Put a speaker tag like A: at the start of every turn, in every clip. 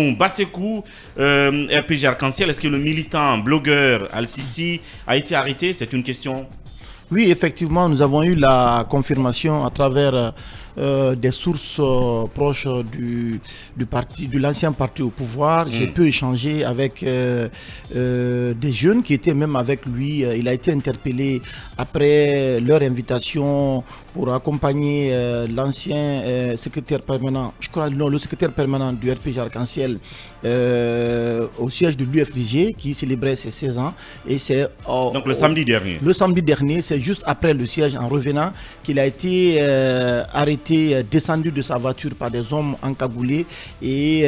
A: Bassekou, RPG Arc-en-Ciel, est-ce que le militant blogueur Al-Sisi a été arrêté? C'est une question.
B: Oui, effectivement, nous avons eu la confirmation à travers des sources proches de l'ancien parti au pouvoir. J'ai pu échanger avec des jeunes qui étaient même avec lui. Il a été interpellé après leur invitation pour accompagner l'ancien secrétaire permanent, je crois non, le secrétaire permanent du RPG Arc-en-Ciel au siège de l'UFDG qui célébrait ses 16 ans. Et c'est
A: donc le samedi dernier.
B: Le samedi dernier, c'est juste après le siège, en revenant, qu'il a été arrêté, descendu de sa voiture par des hommes encagoulés. Et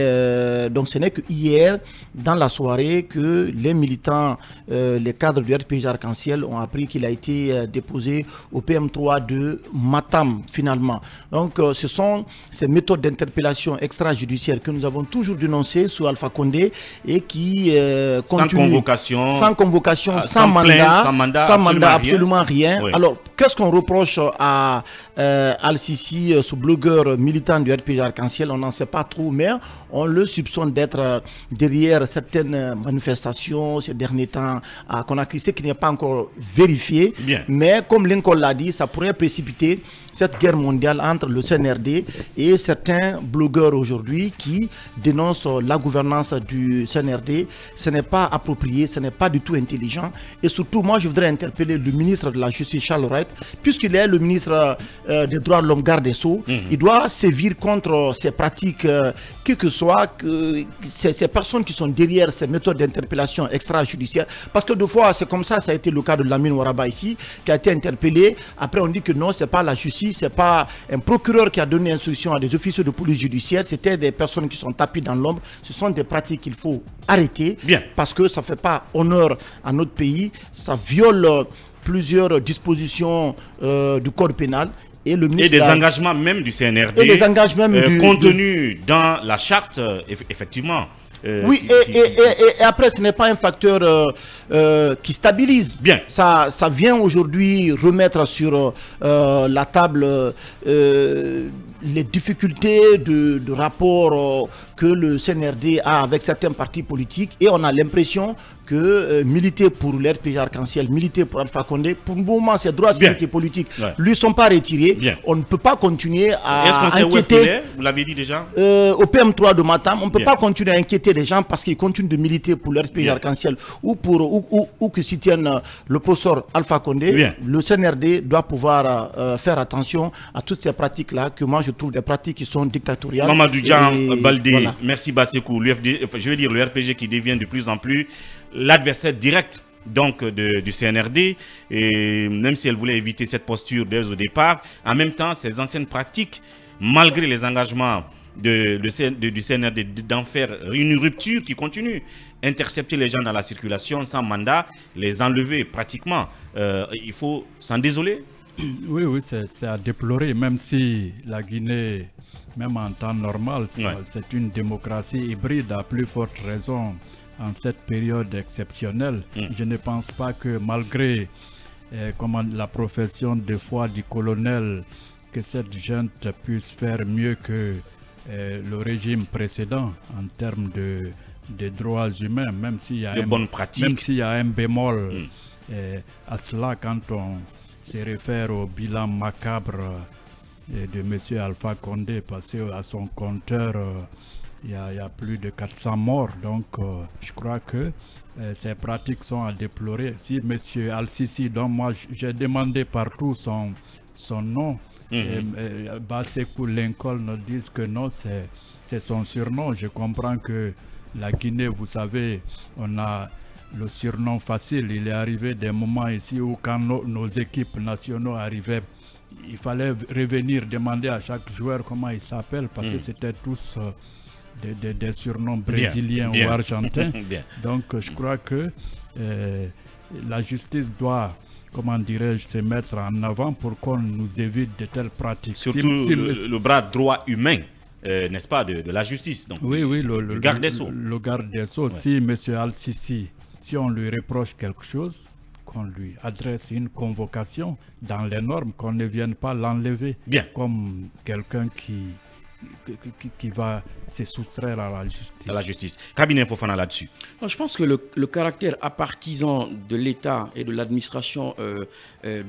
B: donc ce n'est que hier, dans la soirée, que les militants, les cadres du RPG Arc-en-Ciel ont appris qu'il a été déposé au PM3 de Matam, finalement. Donc ce sont ces méthodes d'interpellation extrajudiciaire que nous avons toujours dénoncées sous Alpha Condé et qui continuent sans convocation, sans mandat, absolument rien. Oui. Alors, qu'est-ce qu'on reproche à Al-Sisi, ce blogueur militant du RPG Arc-en-Ciel? On n'en sait pas trop, mais on le soupçonne d'être derrière certaines manifestations ces derniers temps à Conakry, ce qui n'est pas encore vérifié. Bien. Mais comme Lincoln l'a dit, ça pourrait précipiter cette guerre mondiale entre le CNRD et certains blogueurs aujourd'hui qui dénoncent la gouvernance du CNRD. Ce n'est pas approprié, ce n'est pas du tout intelligent. Et surtout, moi, je voudrais interpeller le ministre de la Justice, Charles Wright, puisqu'il est le ministre des droits de l'homme, garde des Sceaux. Il doit sévir contre ces pratiques, quelles que soient ces personnes qui sont derrière ces méthodes d'interpellation extrajudiciaire. Parce que deux fois, c'est comme ça, ça a été le cas de Lamine Ouaraba ici, qui a été interpellé. Après, on dit que non, c'est pas la justice, c'est pas un procureur qui a donné instruction à des officiers de police judiciaire, c'était des personnes qui sont tapées dans l'ombre. Ce sont des pratiques qu'il faut arrêter. Bien. Parce que ça ne fait pas honneur à notre pays, ça viole plusieurs dispositions du code pénal. Et
A: des engagements même du CNRD,
B: et des engagements
A: contenus dans la charte, effectivement.
B: Oui, et après, ce n'est pas un facteur qui stabilise. Bien. Ça vient aujourd'hui remettre sur la table les difficultés de rapport que le CNRD a avec certains partis politiques. Et on a l'impression que militer pour l'RPG Arc-en-Ciel, militer pour Alpha Condé, pour le moment, ces droits civiques et politiques lui sont pas retirés. Bien. On ne peut pas continuer à
A: Est-ce qu'on sait où est-ce qu'il est? Vous l'avez dit déjà?
B: Au PM3 de Matam, on ne peut pas continuer à inquiéter les gens parce qu'ils continuent de militer pour l'RPG Arc-en-Ciel ou que s'y tiennent le professeur Alpha Condé. Bien. Le CNRD doit pouvoir faire attention à toutes ces pratiques-là que moi je trouve des pratiques qui sont dictatoriales.
A: Mamadou Dian Baldé, voilà. Merci Bassekou. Je veux dire le RPG qui devient de plus en plus l'adversaire direct donc du CNRD, et même si elle voulait éviter cette posture dès au départ, en même temps ces anciennes pratiques, malgré les engagements du CNRD d'en faire une rupture qui continue, intercepter les gens dans la circulation sans mandat, les enlever pratiquement, il faut s'en désoler.
C: Oui, oui, c'est à déplorer, même si la Guinée, même en temps normal, c'est une démocratie hybride, à plus forte raison en cette période exceptionnelle. Je ne pense pas que malgré la profession de foi du colonel, que cette junte puisse faire mieux que le régime précédent en termes de droits humains, même s'il y a un bémol à cela quand on se réfère au bilan macabre de M. Alpha Condé, passé à son compteur. Il y a plus de 400 morts, donc je crois que ces pratiques sont à déplorer. Si M. Al-Sisi, dont moi j'ai demandé partout son nom, Bassekou, Lincoln nous disent que non, c'est son surnom. Je comprends que la Guinée, vous savez, on a le surnom facile. Il est arrivé des moments ici où quand nos équipes nationales arrivaient, il fallait revenir demander à chaque joueur comment il s'appelle, parce que c'était tous des surnoms brésiliens ou argentins. Donc je crois que la justice doit, comment dirais-je, se mettre en avant pour qu'on nous évite de telles pratiques.
A: Surtout le bras droit humain, n'est-ce pas, de la justice. Donc,
C: oui,
A: le garde des Sceaux.
C: Le garde des Sceaux. Si M. Al-Sisi, si on lui reproche quelque chose, qu'on lui adresse une convocation dans les normes, qu'on ne vienne pas l'enlever comme quelqu'un qui va se soustraire à la justice.
A: À la justice. Cabinet Fofana là-dessus.
D: Je pense que le caractère apartisan de l'État et de l'administration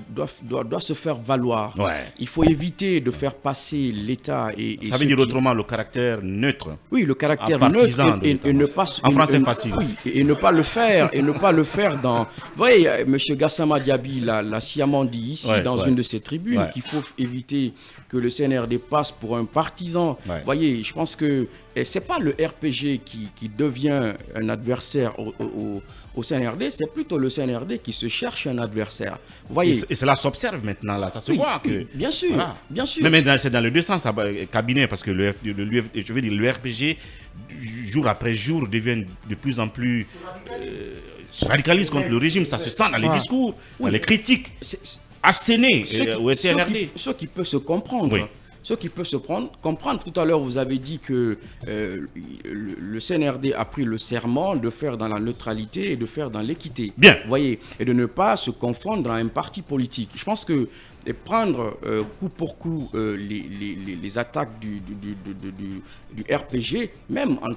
D: doit se faire valoir.
A: Ouais.
D: Il faut éviter de faire passer l'État et
A: ça veut dire autrement le caractère neutre.
D: Oui, le caractère neutre et ne pas...
A: En français facile.
D: Oui, et ne pas le faire, et ne pas le faire dans... Vous voyez, M. Gassama Diaby l'a sciemment dit ici, dans une de ses tribunes, qu'il faut éviter que le CNRD passe pour un partisan. Vous voyez, je pense que ce n'est pas le RPG qui devient un adversaire au CNRD, c'est plutôt le CNRD qui se cherche un adversaire. Vous voyez.
A: Et cela s'observe maintenant, là, ça se voit. Que,
D: bien sûr,
A: voilà.
D: Bien sûr.
A: Mais c'est dans le deux sens, cabinet, parce que le RPG, jour après jour, devient de plus en plus... se radicalise contre le régime, ça se sent dans les discours, dans les critiques assénées au CNRD.
D: Ce qui peut se comprendre. Oui. Ce qui peut se comprendre. Tout à l'heure, vous avez dit que le CNRD a pris le serment de faire dans la neutralité et de faire dans l'équité.
A: Bien.
D: Vous voyez, et de ne pas se confondre dans un parti politique. Je pense que prendre coup pour coup les attaques du RPG, même en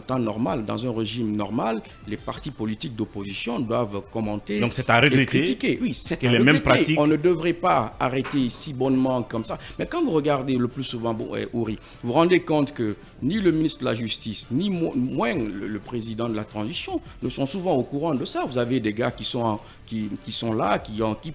D: temps normal, dans un régime normal, les partis politiques d'opposition doivent commenter.
A: Donc c'est à regretter,
D: critiquer. Oui, c'est
A: que les mêmes pratiques.
D: On ne devrait pas arrêter si bonnement comme ça. Mais quand vous regardez le plus souvent, Ouri, vous vous rendez compte que ni le ministre de la Justice, ni moins le président de la transition ne sont souvent au courant de ça. Vous avez des gars qui sont là,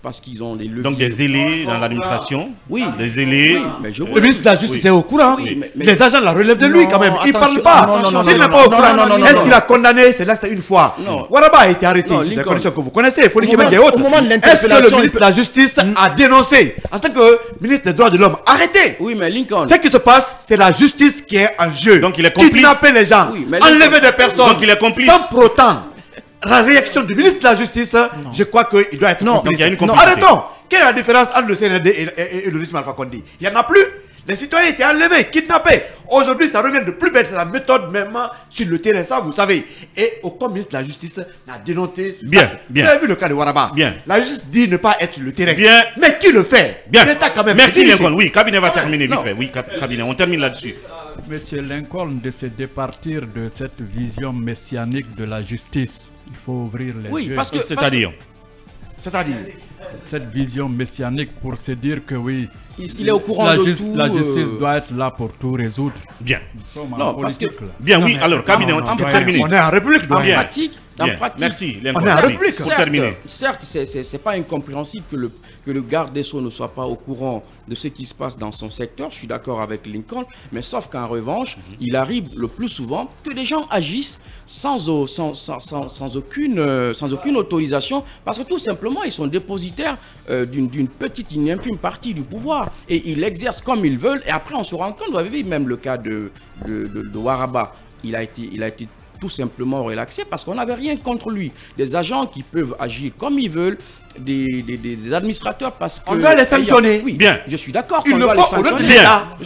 D: parce qu'ils ont des leviers.
A: Donc des zélés dans l'administration.
D: Oui.
A: Des zélés.
D: Oui, mais
E: le ministre de la Justice est au courant. Oui, les agents la relèvent de lui quand même. Il ne parle pas. S'il n'est pas au courant, est-ce qu'il a condamné? C'est là, c'est une fois. Waraba a été arrêté. C'est des conditions que vous connaissez. Il faut qu'il y ait d'autres. Est-ce que le ministre de la Justice a dénoncé en tant que ministre des Droits de l'Homme? Arrêtez.
D: Oui, mais Lincoln.
E: Ce qui se passe, c'est la justice qui est en jeu.
A: Donc il est complice.
E: Kidnapper les gens, enlever des personnes.
A: Donc il est complice.
E: Sans pour autant la réaction du ministre de la Justice, je crois qu'il doit être complice.
A: Donc il y a une complicité.
E: Arrêtons. Quelle est la différence entre le CNRD et le régime Alpha Condé? Il n'y en a plus. Les citoyens étaient enlevés, kidnappés. Aujourd'hui, ça revient de plus belle. C'est la méthode même sur le terrain, ça vous savez. Et aucun ministre de la Justice n'a dénoncé.
A: Bien.
E: Vous avez vu le cas de Waraba.
A: Bien.
E: La justice dit ne pas être sur le terrain.
A: Bien.
E: Mais qui le fait?
A: Bien.
E: L'État quand même.
A: Merci Lincoln. Oui, cabinet va terminer vite fait. Oui, cabinet, on termine là-dessus.
C: Monsieur Lincoln, de se départir de cette vision messianique de la justice, il faut ouvrir les yeux.
D: Oui, parce que...
A: C'est-à-dire
C: cette vision messianique pour se dire que oui,
D: il est au courant de tout.
C: La justice doit être là pour tout résoudre.
A: Bien.
D: Non, parce que...
A: Bien, oui, alors, cabinet, on termine.
E: On est en République.
D: En pratique,
A: merci.
E: On est en République.
A: Pour terminer.
D: Certes, c'est pas incompréhensible que le garde des Sceaux ne soit pas au courant de ce qui se passe dans son secteur. Je suis d'accord avec Lincoln, mais sauf qu'en revanche, il arrive le plus souvent que des gens agissent sans aucune autorisation, parce que tout simplement, ils sont dépositaires d'une infime partie du pouvoir. Et ils l'exercent comme ils veulent. Et après, on se rend compte, vous avez vu même le cas de Waraba, il a été tout simplement relaxé parce qu'on n'avait rien contre lui. Des agents qui peuvent agir comme ils veulent, des administrateurs parce que...
E: On doit les sanctionner.
D: Oui,
A: bien.
D: Je suis d'accord qu'on doit les sanctionner.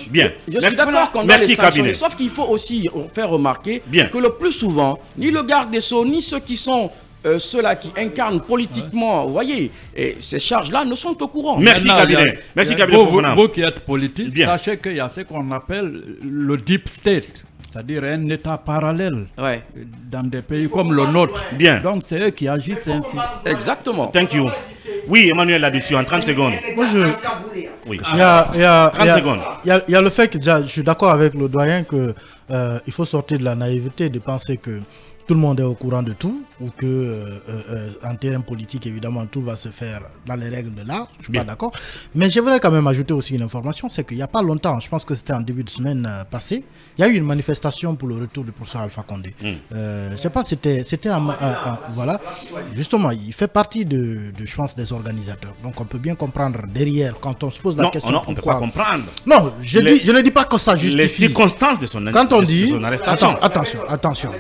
A: Bien.
D: Je suis d'accord qu'on doit les sanctionner.
A: Cabinet.
D: Sauf qu'il faut aussi faire remarquer que le plus souvent, ni le garde des Sceaux, ni ceux qui sont... ceux-là qui incarnent politiquement, vous voyez, et ces charges-là ne sont au courant.
A: Merci, cabinet. Merci, cabinet.
C: Vous qui êtes politiste, sachez qu'il y a ce qu'on appelle le deep state. C'est-à-dire un État parallèle dans des pays comme le nôtre.
A: Bien.
C: Donc c'est eux qui agissent ainsi.
D: Exactement.
A: Thank you. Oui, Emmanuel là-dessus, en 30 secondes.
B: Moi,
A: oui.
B: Il y a
A: 30 secondes.
B: Il y a le fait que déjà, je suis d'accord avec le doyen que il faut sortir de la naïveté de penser que tout le monde est au courant de tout, ou que en terrain politique, évidemment, tout va se faire dans les règles de l'art. Je suis pas d'accord. Mais je voudrais quand même ajouter aussi une information, c'est qu'il n'y a pas longtemps, je pense que c'était en début de semaine passée, il y a eu une manifestation pour le retour du professeur Alpha Condé. Je sais pas, c'était voilà. Justement, il fait partie je pense, des organisateurs. Donc on peut bien comprendre derrière, quand on se pose la question.
A: Non, on ne peut pas comprendre.
B: Non, je ne dis pas que ça justifie.
A: Les circonstances de son
B: quand on dit,
A: son arrestation.
B: Attention.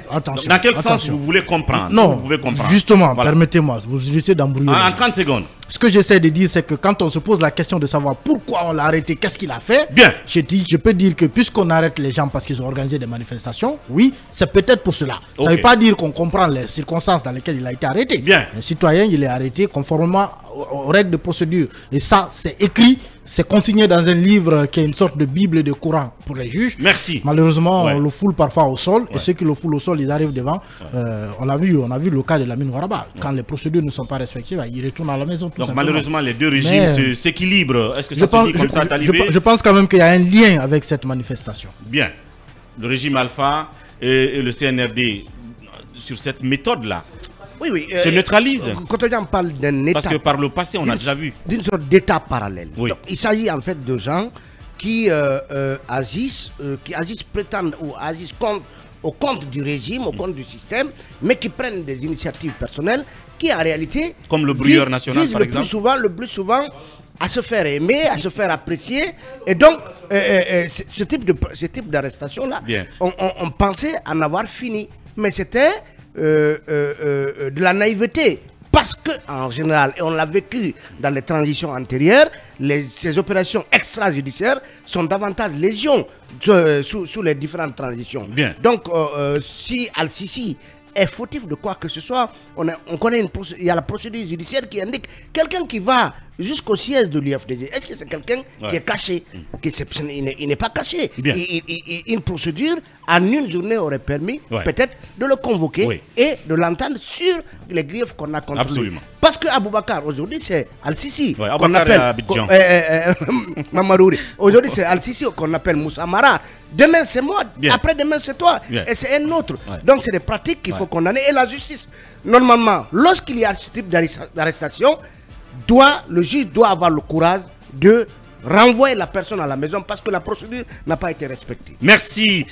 A: Dans quel sens vous voulez comprendre?
B: Non,
A: vous pouvez comprendre.
B: Justement, permettez-moi, vous essayez d'embrouiller.
A: En 30 secondes.
B: Ce que j'essaie de dire, c'est que quand on se pose la question de savoir pourquoi on l'a arrêté, qu'est-ce qu'il a fait,
A: bien.
B: Je peux dire que puisqu'on arrête les gens parce qu'ils ont organisé des manifestations, oui, c'est peut-être pour cela. Ça ne veut pas dire qu'on comprend les circonstances dans lesquelles il a été arrêté.
A: Bien.
B: Un citoyen, il est arrêté conformément aux règles de procédure. Et ça, c'est écrit, c'est consigné dans un livre qui est une sorte de Bible de Coran pour les juges.
A: Merci.
B: Malheureusement, on le foule parfois au sol. Et ceux qui le foulent au sol, ils arrivent devant. On a vu le cas de Lamine Ouaraba. Quand les procédures ne sont pas respectées, ils retournent à la maison. Tout
A: donc malheureusement, les deux régimes s'équilibrent. Est-ce que ça se dit comme ça, Talibé?
B: Je pense quand même qu'il y a un lien avec cette manifestation.
A: Bien. Le régime Alpha et le CNRD, sur cette méthode-là, se neutralise.
F: Quand on parle d'un État...
A: Parce que par le passé, on a déjà vu.
F: D'une sorte d'État parallèle.
A: Oui.
F: Donc, il s'agit en fait de gens qui agissent, prétendent ou agissent au compte du régime, au compte du système, mais qui prennent des initiatives personnelles qui en réalité...
A: Comme le brouilleur national par exemple.
F: Le plus souvent à se faire aimer, à se faire apprécier. Et donc, ce type d'arrestation-là, on pensait en avoir fini. Mais c'était de la naïveté. Parce que, en général, et on l'a vécu dans les transitions antérieures, ces opérations extrajudiciaires sont davantage légion sous les différentes transitions.
A: Bien.
F: Donc, si Al-Sisi est fautif de quoi que ce soit, on connaît il y a la procédure judiciaire qui indique quelqu'un qui va jusqu'au siège de l'UFDG. Est-ce que c'est quelqu'un qui est caché? Il n'est pas caché. Une procédure en une journée aurait permis peut-être de le convoquer et de l'entendre sur les griefs qu'on a contre lui. Parce que Aboubacar, aujourd'hui, c'est Al-Sisi qu'on appelle Mamarouri. Aujourd'hui, c'est Al-Sisi qu'on appelle Moussa Mara. Demain, c'est moi. Après-demain, c'est toi. Et c'est un autre. Donc, c'est des pratiques qu'il faut condamner. Et la justice, normalement, lorsqu'il y a ce type d'arrestation, le juge doit avoir le courage de renvoyer la personne à la maison parce que la procédure n'a pas été respectée.
A: Merci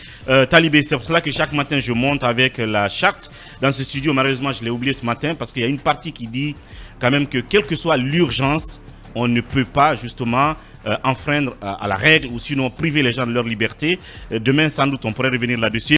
A: Talibé, c'est pour cela que chaque matin je monte avec la charte dans ce studio. Malheureusement je l'ai oublié ce matin parce qu'il y a une partie qui dit quand même que quelle que soit l'urgence, on ne peut pas justement enfreindre à la règle ou sinon priver les gens de leur liberté. Demain sans doute on pourrait revenir là-dessus.